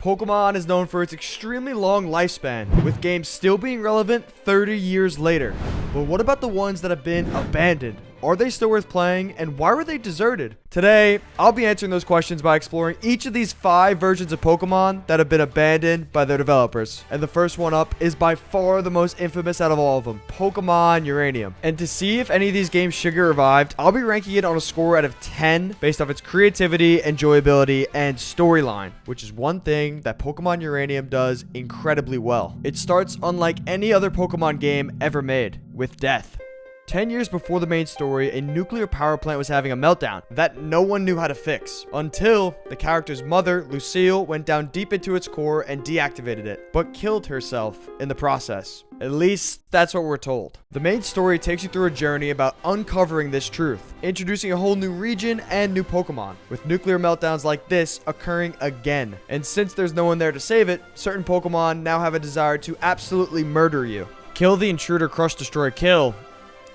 Pokemon is known for its extremely long lifespan, with games still being relevant 30 years later. But what about the ones that have been abandoned? Are they still worth playing, and why were they deserted? Today, I'll be answering those questions by exploring each of these 5 versions of Pokemon that have been abandoned by their developers. And the first one up is by far the most infamous out of all of them, Pokémon Uranium. And to see if any of these games should get revived, I'll be ranking it on a score out of 10 based off its creativity, enjoyability, and storyline, which is one thing that Pokémon Uranium does incredibly well. It starts unlike any other Pokemon game ever made, with death. 10 years before the main story, a nuclear power plant was having a meltdown that no one knew how to fix, until the character's mother, Lucille, went down deep into its core and deactivated it, but killed herself in the process. At least, that's what we're told. The main story takes you through a journey about uncovering this truth, introducing a whole new region and new Pokemon, with nuclear meltdowns like this occurring again. And since there's no one there to save it, certain Pokemon now have a desire to absolutely murder you. Kill the intruder, crush, destroy, kill.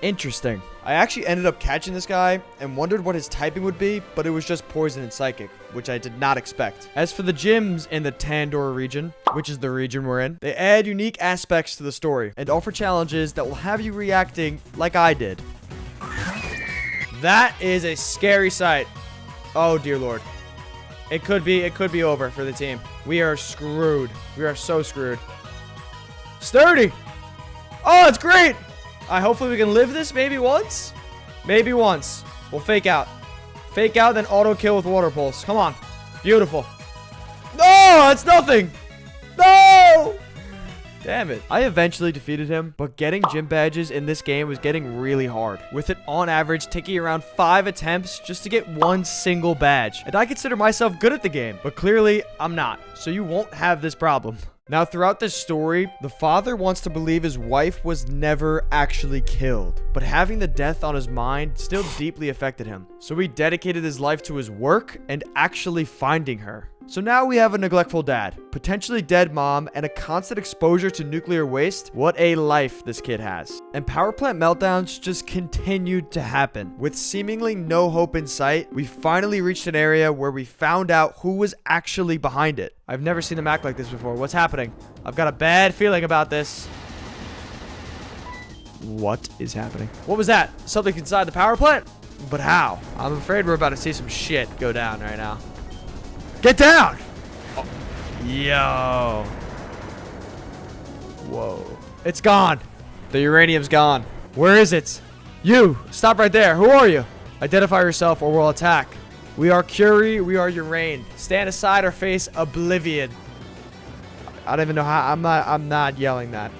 Interesting. I actually ended up catching this guy and wondered what his typing would be, but it was just poison and psychic, which I did not expect. As for the gyms in the Tandor region, which is the region we're in, they add unique aspects to the story and offer challenges that will have you reacting like I did. That is a scary sight. Oh dear Lord. It could be over for the team. We are screwed. We are so screwed. Sturdy. Oh, it's great. Hopefully we can live this maybe once. Maybe once. We'll fake out. Fake out, then auto kill with water pulse. Come on. Beautiful. No, that's nothing. No. Damn it. I eventually defeated him, but getting gym badges in this game was getting really hard, with it on average taking around 5 attempts just to get one single badge. And I consider myself good at the game, but clearly I'm not. So you won't have this problem. Now, throughout this story, the father wants to believe his wife was never actually killed, but having the death on his mind still deeply affected him. So he dedicated his life to his work and actually finding her. So now we have a neglectful dad, potentially dead mom, and a constant exposure to nuclear waste. What a life this kid has. And power plant meltdowns just continued to happen. With seemingly no hope in sight, we finally reached an area where we found out who was actually behind it. I've never seen them act like this before. What's happening? I've got a bad feeling about this. What is happening? What was that? Something inside the power plant? But how? I'm afraid we're about to see some shit go down right now. Get down! Oh. Yo. Whoa. It's gone. The uranium's gone. Where is it? You! Stop right there. Who are you? Identify yourself or we'll attack. We are Curie. We are Urain. Stand aside or face oblivion. I don't even know how. I'm not yelling that.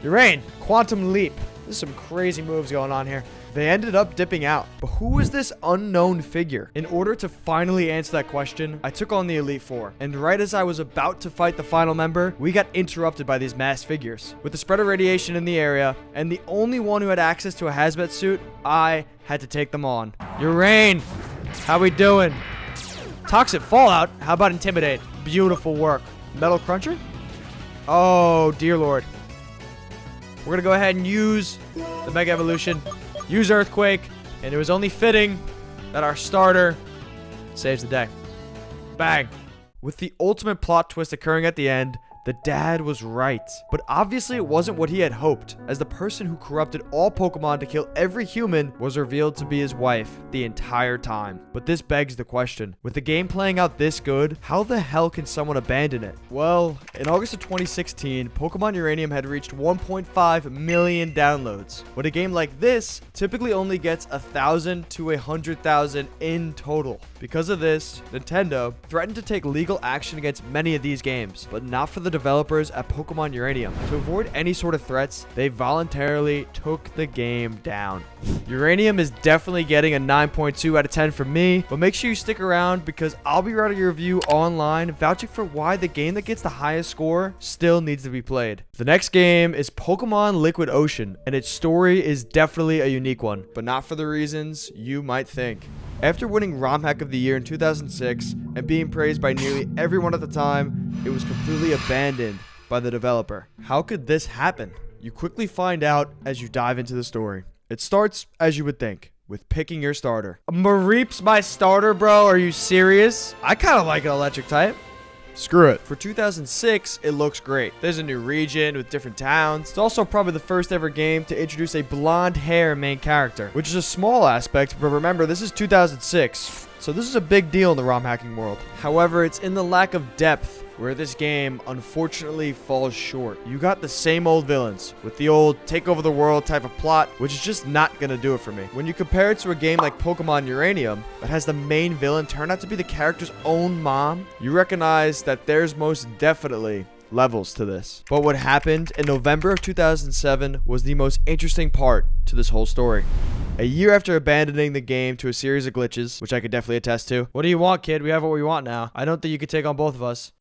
Urain. Quantum leap. There's some crazy moves going on here. They ended up dipping out. But who is this unknown figure? In order to finally answer that question, I took on the Elite Four. And right as I was about to fight the final member, we got interrupted by these masked figures. With the spread of radiation in the area, and the only one who had access to a hazmat suit, I had to take them on. Urain, how we doing? Toxic Fallout? How about Intimidate? Beautiful work. Metal Cruncher? Oh, dear Lord. We're going to go ahead and use the Mega Evolution. Use Earthquake, and it was only fitting that our starter saves the day. Bang. With the ultimate plot twist occurring at the end, the dad was right. But obviously it wasn't what he had hoped, as the person who corrupted all Pokemon to kill every human was revealed to be his wife the entire time. But this begs the question, with the game playing out this good, how the hell can someone abandon it? Well, in August of 2016, Pokemon Uranium had reached 1.5 million downloads. But a game like this typically only gets 1,000 to 100,000 in total. Because of this, Nintendo threatened to take legal action against many of these games, but not for the developers at Pokemon Uranium. To avoid any sort of threats, they voluntarily took the game down. Uranium is definitely getting a 9.2 out of 10 from me, but make sure you stick around because I'll be writing a review online vouching for why the game that gets the highest score still needs to be played. The next game is Pokemon Liquid Ocean, and its story is definitely a unique one, but not for the reasons you might think. After winning ROM Hack of the Year in 2006 and being praised by nearly everyone at the time, it was completely abandoned by the developer. How could this happen? You quickly find out as you dive into the story. It starts as you would think, with picking your starter. Mareep's my starter, bro? Are you serious? I kind of like an electric type. Screw it. For 2006, it looks great. There's a new region with different towns. It's also probably the first ever game to introduce a blonde hair main character, which is a small aspect, but remember, this is 2006. So this is a big deal in the ROM hacking world. However, it's in the lack of depth where this game unfortunately falls short. You got the same old villains with the old take over the world type of plot, which is just not gonna do it for me. When you compare it to a game like Pokemon Uranium that has the main villain turn out to be the character's own mom, you recognize that there's most definitely levels to this. But what happened in November of 2007 was the most interesting part to this whole story. A year after abandoning the game to a series of glitches, which I could definitely attest to. What do you want, kid? We have what we want now. I don't think you could take on both of us.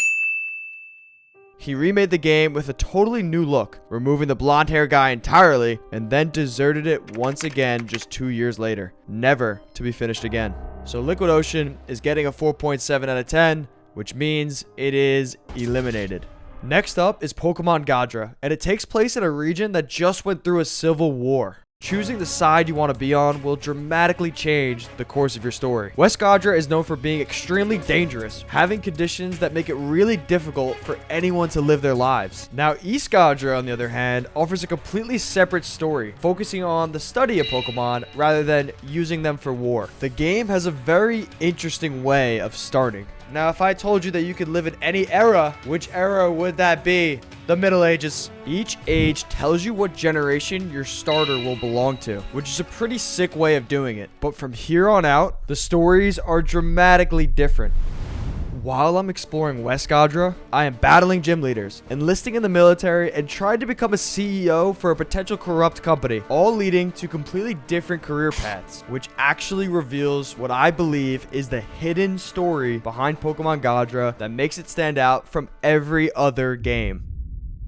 He remade the game with a totally new look, removing the blonde hair guy entirely, and then deserted it once again just 2 years later, never to be finished again. So Liquid Ocean is getting a 4.7 out of 10, which means it is eliminated. Next up is Pokemon Godra, and it takes place in a region that just went through a civil war. Choosing the side you want to be on will dramatically change the course of your story. West Godra is known for being extremely dangerous, having conditions that make it really difficult for anyone to live their lives. Now, East Godra, on the other hand, offers a completely separate story, focusing on the study of Pokemon rather than using them for war. The game has a very interesting way of starting. Now, if I told you that you could live in any era, which era would that be? The Middle Ages. Each age tells you what generation your starter will belong to, which is a pretty sick way of doing it. But from here on out, the stories are dramatically different. While I'm exploring West Godra, I am battling gym leaders, enlisting in the military, and trying to become a CEO for a potential corrupt company, all leading to completely different career paths, which actually reveals what I believe is the hidden story behind Pokemon Godra that makes it stand out from every other game.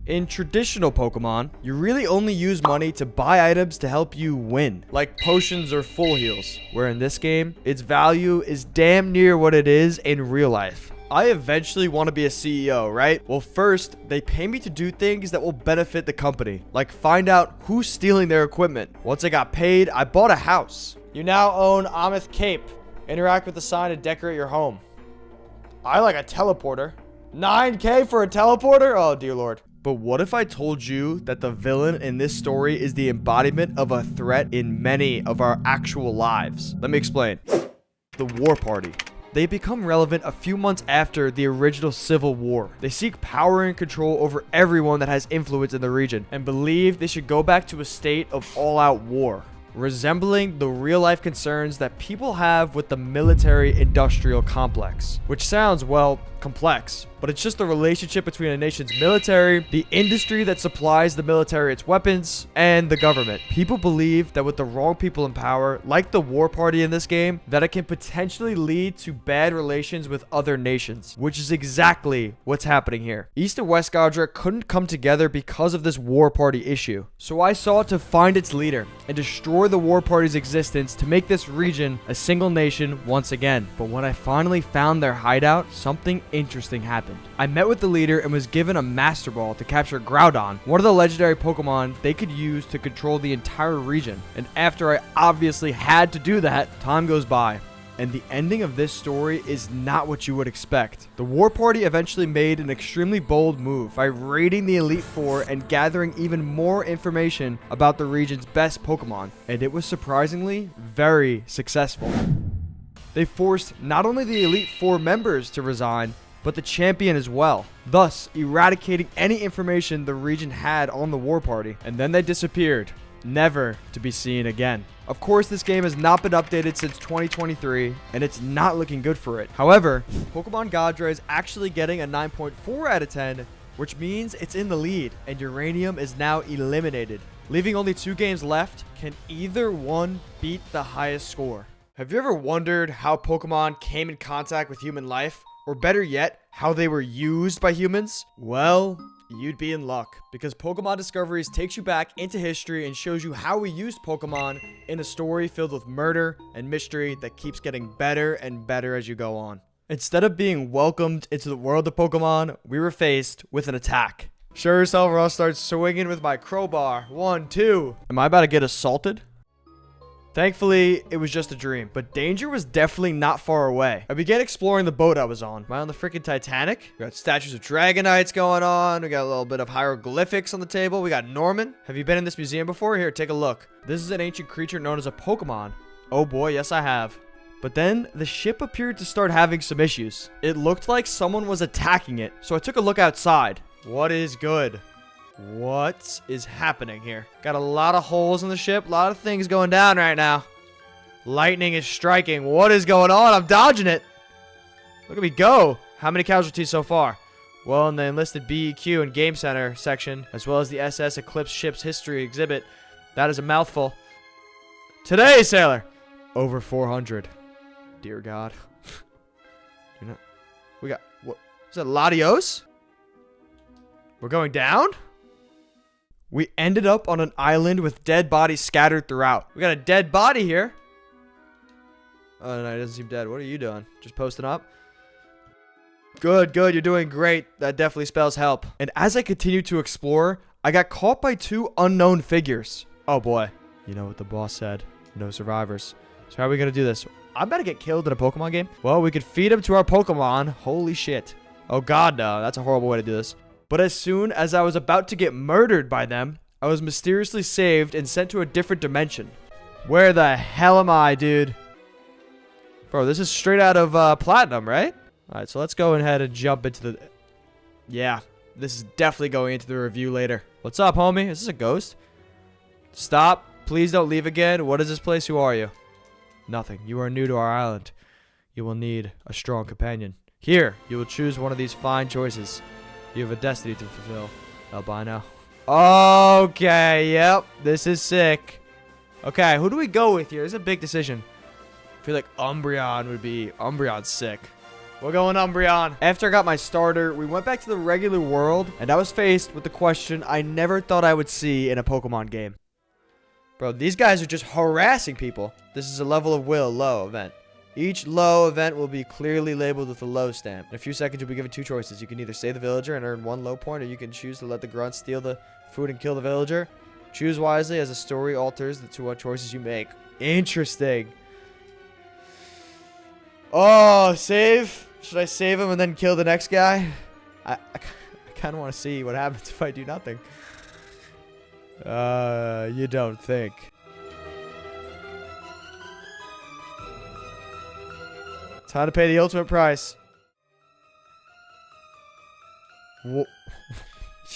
In traditional Pokemon, you really only use money to buy items to help you win, like potions or full heals, where in this game, its value is damn near what it is in real life. I eventually want to be a CEO, right? Well, first, they pay me to do things that will benefit the company, like find out who's stealing their equipment. Once I got paid, I bought a house. You now own Ameth Cape. Interact with the sign to decorate your home. I like a teleporter. 9K for a teleporter? Oh, dear Lord. But what if I told you that the villain in this story is the embodiment of a threat in many of our actual lives? Let me explain. The War Party. They become relevant a few months after the original Civil War. They seek power and control over everyone that has influence in the region and believe they should go back to a state of all-out war, resembling the real-life concerns that people have with the military-industrial complex, which sounds, well, complex, but it's just the relationship between a nation's military, the industry that supplies the military its weapons, and the government. People believe that with the wrong people in power, like the War Party in this game, that it can potentially lead to bad relations with other nations, which is exactly what's happening here. East and West Godra couldn't come together because of this War Party issue, so I sought to find its leader and destroy the War Party's existence to make this region a single nation once again. But when I finally found their hideout, something interesting happened. I met with the leader and was given a Master Ball to capture Groudon, one of the legendary Pokemon they could use to control the entire region. And after I obviously had to do that, time goes by. And the ending of this story is not what you would expect. The War Party eventually made an extremely bold move by raiding the Elite Four and gathering even more information about the region's best Pokemon. And it was surprisingly very successful. They forced not only the Elite Four members to resign, but the champion as well, thus eradicating any information the region had on the War Party. And then they disappeared, never to be seen again. Of course, this game has not been updated since 2023, and it's not looking good for it. However, Pokemon Godra is actually getting a 9.4 out of 10, which means it's in the lead, and Uranium is now eliminated. Leaving only 2 games left, can either one beat the highest score? Have you ever wondered how Pokemon came in contact with human life? Or better yet, how they were used by humans? Well, you'd be in luck, because Pokemon Discovery takes you back into history and shows you how we used Pokemon in a story filled with murder and mystery that keeps getting better and better as you go on. Instead of being welcomed into the world of Pokemon, we were faced with an attack. Sure as hell, I'll start swinging with my crowbar. 1, 2. Am I about to get assaulted? Thankfully, it was just a dream, but danger was definitely not far away. I began exploring the boat I was on. Am I on the freaking Titanic? We got statues of Dragonites going on. We got a little bit of hieroglyphics on the table. We got Norman. Have you been in this museum before? Here, take a look. This is an ancient creature known as a Pokemon. Oh boy, yes I have. But then the ship appeared to start having some issues. It looked like someone was attacking it, so I took a look outside. What is good? What is happening here? Got a lot of holes in the ship. A lot of things going down right now. Lightning is striking. What is going on? I'm dodging it. Look at me go. How many casualties so far? Well, in the enlisted BEQ and Game Center section, as well as the SS Eclipse Ship's History exhibit, that is a mouthful. Today, sailor. Over 400. Dear God. You know, we got, what? Is that Latios? We're going down? We ended up on an island with dead bodies scattered throughout. We got a dead body here. Oh, no, it doesn't seem dead. What are you doing? Just posting up? Good, good. You're doing great. That definitely spells help. And as I continued to explore, I got caught by 2 unknown figures. Oh, boy. You know what the boss said. No survivors. So how are we going to do this? I'm about to get killed in a Pokemon game. Well, we could feed them to our Pokemon. Holy shit. Oh, God, no. That's a horrible way to do this. But as soon as I was about to get murdered by them, I was mysteriously saved and sent to a different dimension. Where the hell am I, dude? Bro, this is straight out of Platinum, right? Alright, so let's go ahead and jump into the... Yeah, this is definitely going into the review later. What's up, homie? Is this a ghost? Stop. Please don't leave again. What is this place? Who are you? Nothing. You are new to our island. You will need a strong companion. Here, you will choose one of these fine choices. You have a destiny to fulfill, albino. Okay, yep. This is sick. Okay, who do we go with here? This is a big decision. I feel like Umbreon would be... Umbreon's sick. We're going Umbreon. After I got my starter, we went back to the regular world, and I was faced with the question I never thought I would see in a Pokemon game. Bro, these guys are just harassing people. This is a level of will low event. Each low event will be clearly labeled with a low stamp. In a few seconds, you'll be given 2 choices. You can either save the villager and earn 1 low point, or you can choose to let the grunt steal the food and kill the villager. Choose wisely as the story alters to what choices you make. Interesting. Oh, save? Should I save him and then kill the next guy? I kind of want to see what happens if I do nothing. You don't think. Time to pay the ultimate price.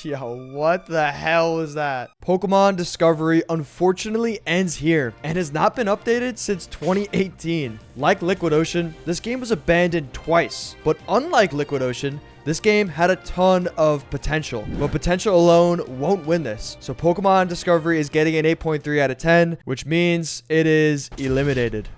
Yo, what the hell was that? Pokemon Discovery unfortunately ends here and has not been updated since 2018. Like Liquid Ocean, this game was abandoned twice. But unlike Liquid Ocean, this game had a ton of potential, but potential alone won't win this. So Pokemon Discovery is getting an 8.3 out of 10, which means it is eliminated.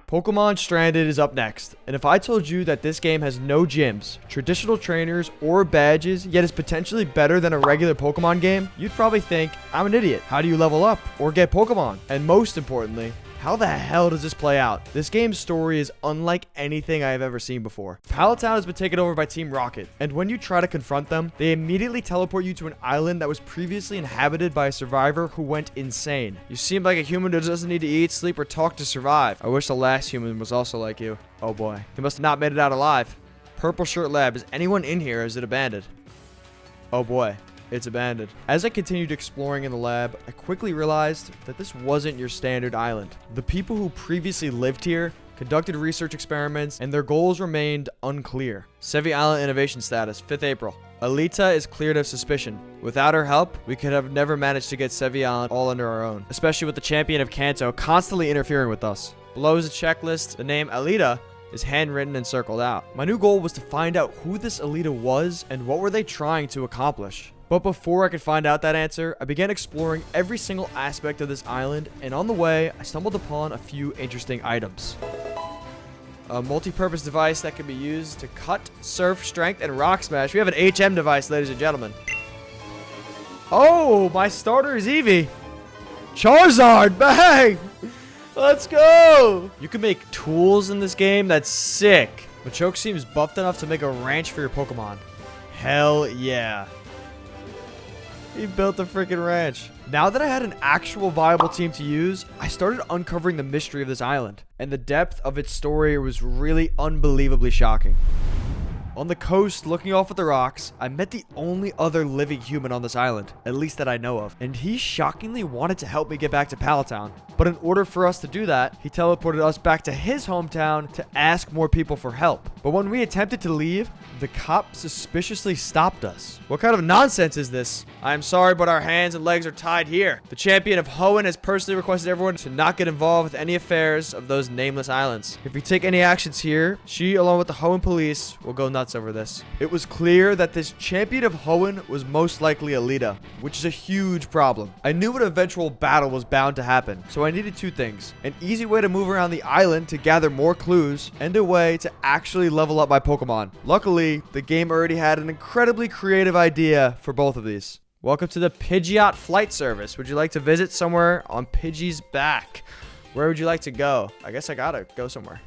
Pokemon Stranded is up next, and if I told you that this game has no gyms, traditional trainers, or badges, yet is potentially better than a regular Pokemon game, you'd probably think I'm an idiot. How do you level up or get Pokemon? And most importantly, how the hell does this play out? This game's story is unlike anything I have ever seen before. Pallet Town has been taken over by Team Rocket, and when you try to confront them, they immediately teleport you to an island that was previously inhabited by a survivor who went insane. You seem like a human who doesn't need to eat, sleep, or talk to survive. I wish the last human was also like you. Oh boy, he must have not made it out alive. Purple Shirt Lab, is anyone in here or is it abandoned? Oh boy. It's abandoned. As I continued exploring in the lab, I quickly realized that this wasn't your standard island. The people who previously lived here conducted research experiments, and their goals remained unclear. Sevi Island innovation status, 5th April. Alita is cleared of suspicion. Without her help, we could have never managed to get Sevi Island all under our own, especially with the champion of Kanto constantly interfering with us. Below is a checklist. The name Alita is handwritten and circled out. My new goal was to find out who this Alita was and what were they trying to accomplish. But before I could find out that answer, I began exploring every single aspect of this island, and on the way, I stumbled upon a few interesting items. A multi-purpose device that can be used to cut, surf, strength, and rock smash. We have an HM device, ladies and gentlemen. Oh, my starter is Eevee. Charizard, bang! Let's go! You can make tools in this game. That's sick. Machoke seems buffed enough to make a ranch for your Pokemon. Hell yeah. He built a freaking ranch. Now that I had an actual viable team to use, I started uncovering the mystery of this island. And the depth of its story was really unbelievably shocking. On the coast, looking off at the rocks, I met the only other living human on this island, at least that I know of, and he shockingly wanted to help me get back to Palatown. But in order for us to do that, he teleported us back to his hometown to ask more people for help. But when we attempted to leave, the cop suspiciously stopped us. What kind of nonsense is this? I am sorry, but our hands and legs are tied here. The champion of Hoenn has personally requested everyone to not get involved with any affairs of those nameless islands. If we take any actions here, she, along with the Hoenn police, will go nuts over this. It was clear that this champion of Hoenn was most likely Alita, which is a huge problem. I knew an eventual battle was bound to happen, so I needed two things: an easy way to move around the island to gather more clues, and a way to actually level up my Pokemon. Luckily, the game already had an incredibly creative idea for both of these. Welcome to the Pidgeot flight service. Would you like to visit somewhere on Pidgey's back? Where would you like to go? I guess I gotta go somewhere.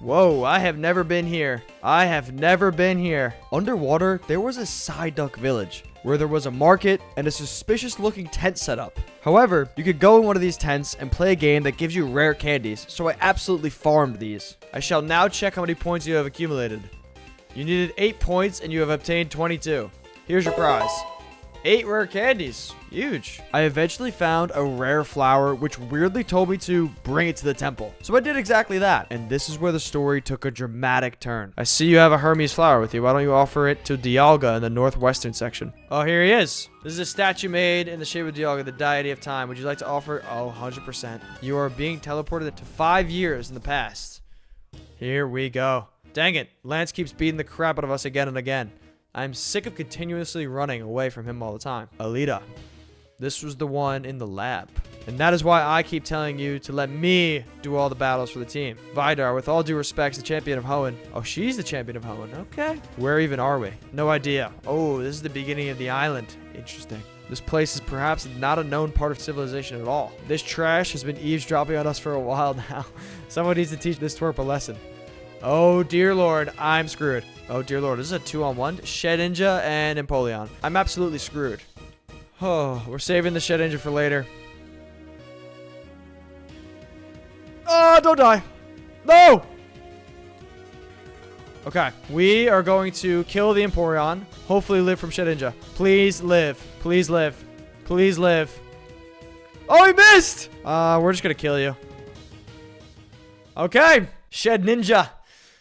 Whoa, I have never been here. I have never been here. Underwater, there was a Psyduck village where there was a market and a suspicious looking tent set up. However, you could go in one of these tents and play a game that gives you rare candies, so I absolutely farmed these. I shall now check how many points you have accumulated. You needed 8 points and you have obtained 22. Here's your prize. 8 rare candies. Huge. I eventually found a rare flower which weirdly told me to bring it to the temple. So I did exactly that. And this is where the story took a dramatic turn. I see you have a Hermes flower with you. Why don't you offer it to Dialga in the northwestern section? Oh, here he is. This is a statue made in the shape of Dialga, the deity of time. Would you like to offer? Oh, 100%. You are being teleported to 5 years in the past. Here we go. Dang it. Lance keeps beating the crap out of us again and again. I'm sick of continuously running away from him all the time. Alita. This was the one in the lab. And that is why I keep telling you to let me do all the battles for the team. Vidar, with all due respect, the champion of Hoenn. Oh, she's the champion of Hoenn. Okay. Where even are we? No idea. Oh, this is the beginning of the island. Interesting. This place is perhaps not a known part of civilization at all. This trash has been eavesdropping on us for a while now. Someone needs to teach this twerp a lesson. Oh, dear Lord, I'm screwed. Oh, dear Lord, this is a 2-on-1. Shedinja and Empoleon. I'm absolutely screwed. Oh, we're saving the Shedinja for later. Oh, don't die. No! Okay, we are going to kill the Empoleon. Hopefully live from Shedinja. Please live. Please live. Please live. Oh, he missed! We're just gonna kill you. Okay, Shedinja.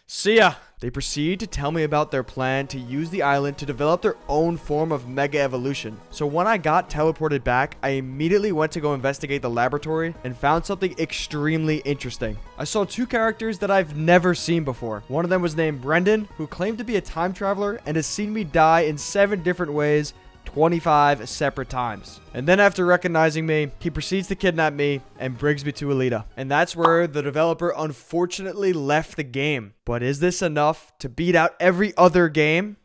See ya. They proceed to tell me about their plan to use the island to develop their own form of mega evolution. So when I got teleported back, I immediately went to go investigate the laboratory and found something extremely interesting. I saw 2 characters that I've never seen before. One of them was named Brendan, who claimed to be a time traveler and has seen me die in 7 different ways, 25 separate times. And then after recognizing me, he proceeds to kidnap me and brings me to Alita. And that's where the developer unfortunately left the game. But is this enough to beat out every other game?